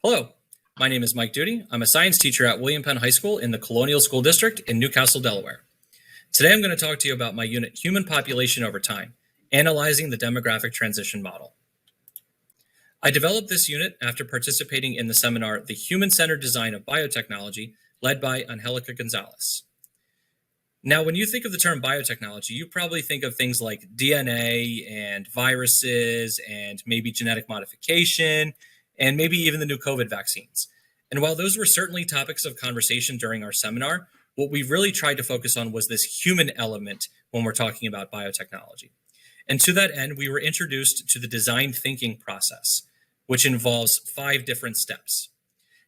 Hello, my name is Mike Doody. I'm a science teacher at William Penn High School in the Colonial School District in Newcastle, Delaware. Today I'm going to talk to you about my unit, Human Population Over Time, Analyzing the Demographic Transition Model. I developed this unit after participating in the seminar, The Human-Centered Design of Biotechnology, led by Anjelica Gonzalez. Now, when you think of the term biotechnology, you probably think of things like DNA and viruses and maybe genetic modification, and maybe even the new COVID vaccines. And while those were certainly topics of conversation during our seminar, what we really tried to focus on was this human element when we're talking about biotechnology. And to that end, we were introduced to the design thinking process, which involves 5 different steps.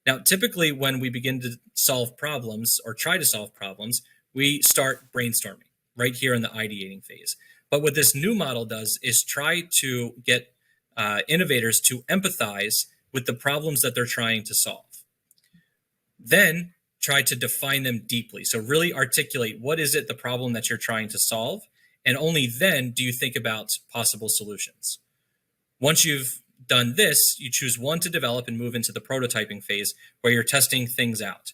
Now, typically when we begin to solve problems or try to solve problems, we start brainstorming right here in the ideating phase. But what this new model does is try to get innovators to empathize with the problems that they're trying to solve. Then try to define them deeply. So really articulate what is it the problem that you're trying to solve, and only then do you think about possible solutions. Once you've done this, you choose one to develop and move into the prototyping phase where you're testing things out.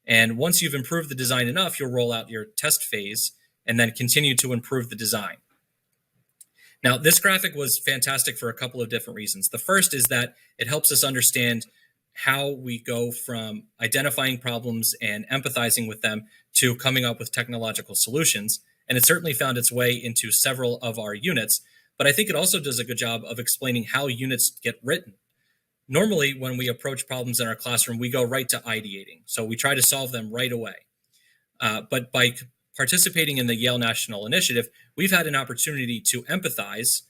And once you've improved the design enough, you'll roll out your test phase and then continue to improve the design. Now, this graphic was fantastic for a couple of different reasons. The first is that it helps us understand how we go from identifying problems and empathizing with them to coming up with technological solutions. And it certainly found its way into several of our units, but I think it also does a good job of explaining how units get written. Normally, when we approach problems in our classroom, we go right to ideating. So we try to solve them right away. But by participating in the Yale National Initiative, we've had an opportunity to empathize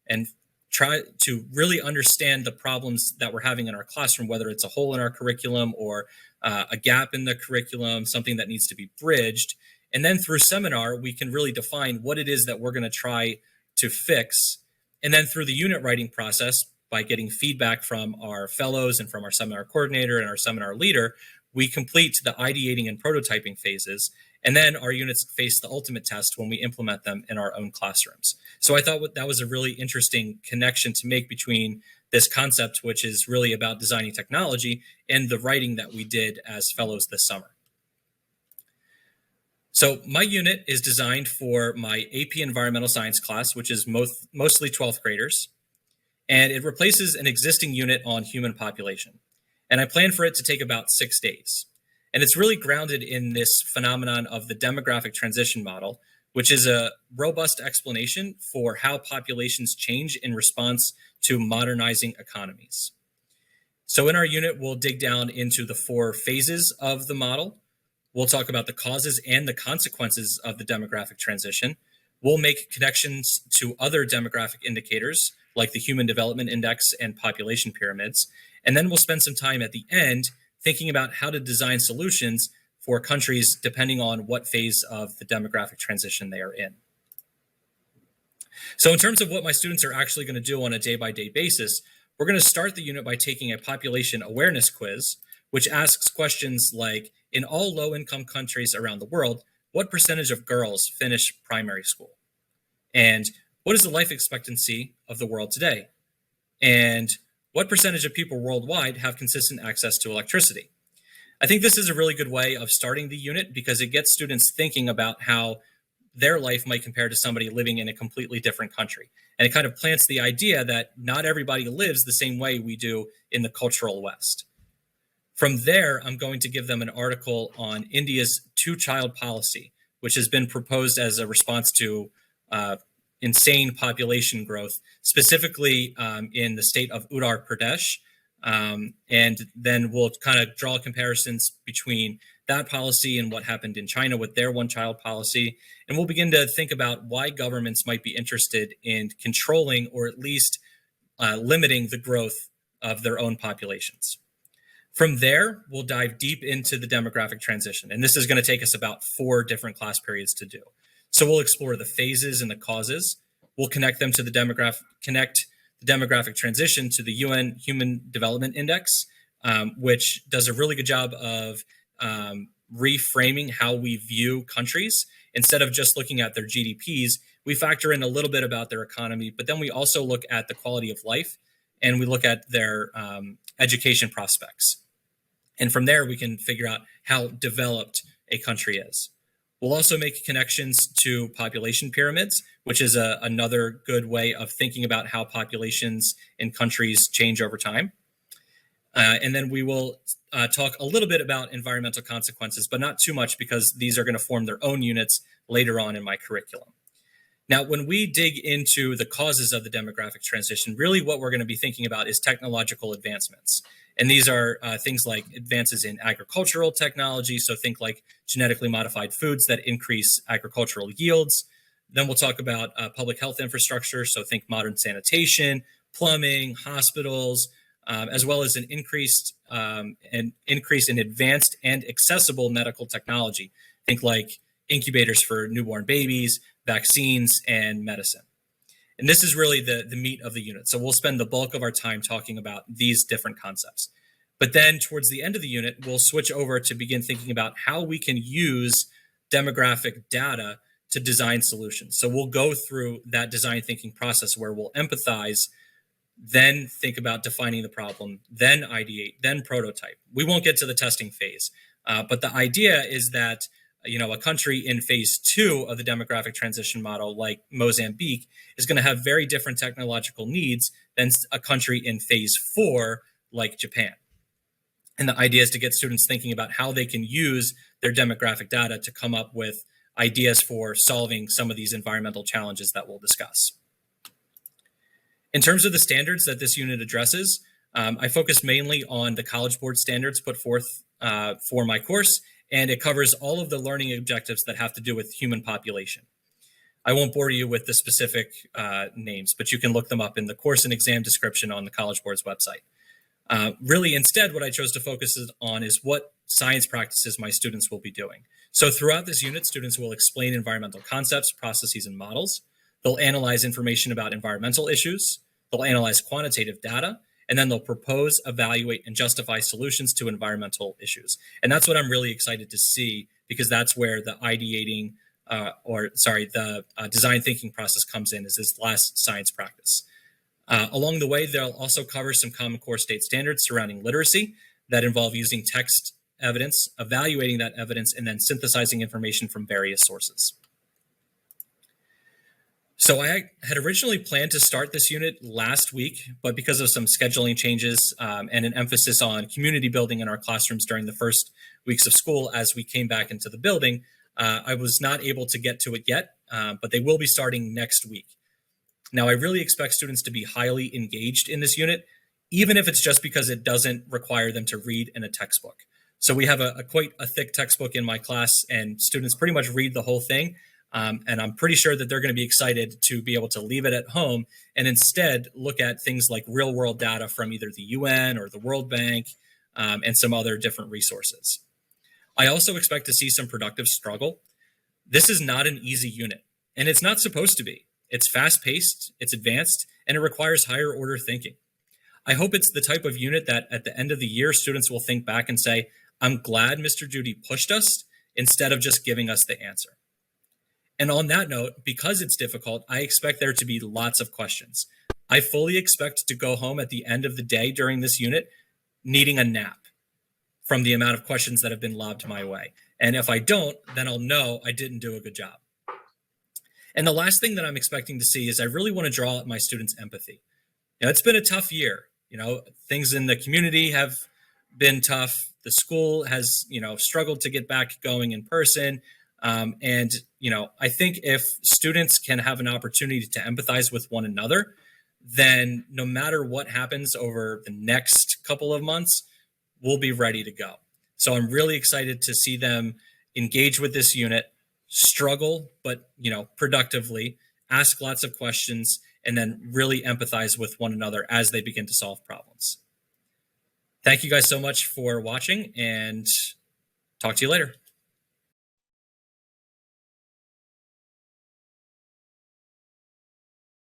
and try to really understand the problems that we're having in our classroom, whether it's a hole in our curriculum or a gap in the curriculum, something that needs to be bridged. And then through seminar, we can really define what it is that we're going to try to fix. And then through the unit writing process, by getting feedback from our fellows and from our seminar coordinator and our seminar leader, we complete the ideating and prototyping phases. And then our units face the ultimate test when we implement them in our own classrooms. So I thought that was a really interesting connection to make between this concept, which is really about designing technology, and the writing that we did as fellows this summer. So my unit is designed for my AP Environmental Science class, which is mostly 12th graders. And it replaces an existing unit on human population. And I plan for it to take about 6 days. And it's really grounded in this phenomenon of the demographic transition model, which is a robust explanation for how populations change in response to modernizing economies. So in our unit, we'll dig down into the 4 phases of the model. We'll talk about the causes and the consequences of the demographic transition. We'll make connections to other demographic indicators like the Human Development Index and population pyramids. And then we'll spend some time at the end thinking about how to design solutions for countries depending on what phase of the demographic transition they are in. So in terms of what my students are actually going to do on a day-by-day basis, we're going to start the unit by taking a population awareness quiz, which asks questions like, in all low-income countries around the world, what percentage of girls finish primary school? And what is the life expectancy of the world today? And what percentage of people worldwide have consistent access to electricity? I think this is a really good way of starting the unit because it gets students thinking about how their life might compare to somebody living in a completely different country. And it kind of plants the idea that not everybody lives the same way we do in the cultural West. From there, I'm going to give them an article on India's 2-child policy, which has been proposed as a response to insane population growth, specifically in the state of Uttar Pradesh. And then we'll kind of draw comparisons between that policy and what happened in China with their 1-child policy. And we'll begin to think about why governments might be interested in controlling or at least limiting the growth of their own populations. From there, we'll dive deep into the demographic transition. And this is going to take us about 4 different class periods to do. So we'll explore the phases and the causes. We'll connect them to the demographic transition to the UN Human Development Index, which does a really good job of reframing how we view countries. Instead of just looking at their GDPs, we factor in a little bit about their economy, but then we also look at the quality of life and we look at their education prospects. And from there, we can figure out how developed a country is. We'll also make connections to population pyramids, which is another good way of thinking about how populations in countries change over time. And then we will talk a little bit about environmental consequences, but not too much because these are going to form their own units later on in my curriculum. Now, when we dig into the causes of the demographic transition, really what we're going to be thinking about is technological advancements. And these are things like advances in agricultural technology. So think like genetically modified foods that increase agricultural yields. Then we'll talk about public health infrastructure. So think modern sanitation, plumbing, hospitals, as well as an increase in advanced and accessible medical technology. Think like incubators for newborn babies, vaccines, and medicine. And this is really the meat of the unit. So we'll spend the bulk of our time talking about these different concepts. But then towards the end of the unit, we'll switch over to begin thinking about how we can use demographic data to design solutions. So we'll go through that design thinking process where we'll empathize, then think about defining the problem, then ideate, then prototype. We won't get to the testing phase, but the idea is that a country in phase 2 of the demographic transition model, like Mozambique, is going to have very different technological needs than a country in phase 4, like Japan. And the idea is to get students thinking about how they can use their demographic data to come up with ideas for solving some of these environmental challenges that we'll discuss. In terms of the standards that this unit addresses, I focus mainly on the College Board standards put forth for my course, and it covers all of the learning objectives that have to do with human population. I won't bore you with the specific names, but you can look them up in the course and exam description on the College Board's website. Really, instead, what I chose to focus on is what science practices my students will be doing. So throughout this unit, students will explain environmental concepts, processes, and models. They'll analyze information about environmental issues. They'll analyze quantitative data. And then they'll propose, evaluate, and justify solutions to environmental issues. And that's what I'm really excited to see, because that's where the ideating, the design thinking process comes in, is this last science practice. Along the way, they'll also cover some Common Core state standards surrounding literacy that involve using text evidence, evaluating that evidence, and then synthesizing information from various sources. So I had originally planned to start this unit last week, but because of some scheduling changes and an emphasis on community building in our classrooms during the first weeks of school as we came back into the building, I was not able to get to it yet, but they will be starting next week. Now, I really expect students to be highly engaged in this unit, even if it's just because it doesn't require them to read in a textbook. So we have quite a thick textbook in my class, and students pretty much read the whole thing. And I'm pretty sure that they're going to be excited to be able to leave it at home and instead look at things like real world data from either the UN or the World Bank and some other different resources. I also expect to see some productive struggle. This is not an easy unit, and it's not supposed to be. It's fast-paced, it's advanced, and it requires higher order thinking. I hope it's the type of unit that at the end of the year, students will think back and say, I'm glad Mr. Doody pushed us instead of just giving us the answer. And on that note, because it's difficult, I expect there to be lots of questions. I fully expect to go home at the end of the day during this unit needing a nap from the amount of questions that have been lobbed my way. And if I don't, then I'll know I didn't do a good job. And the last thing that I'm expecting to see is I really want to draw out my students' empathy. It's been a tough year. Things in the community have been tough. The school has, struggled to get back going in person. I think if students can have an opportunity to empathize with one another, then no matter what happens over the next couple of months, we'll be ready to go. So I'm really excited to see them engage with this unit, struggle, but, productively, ask lots of questions, and then really empathize with one another as they begin to solve problems. Thank you guys so much for watching, and talk to you later.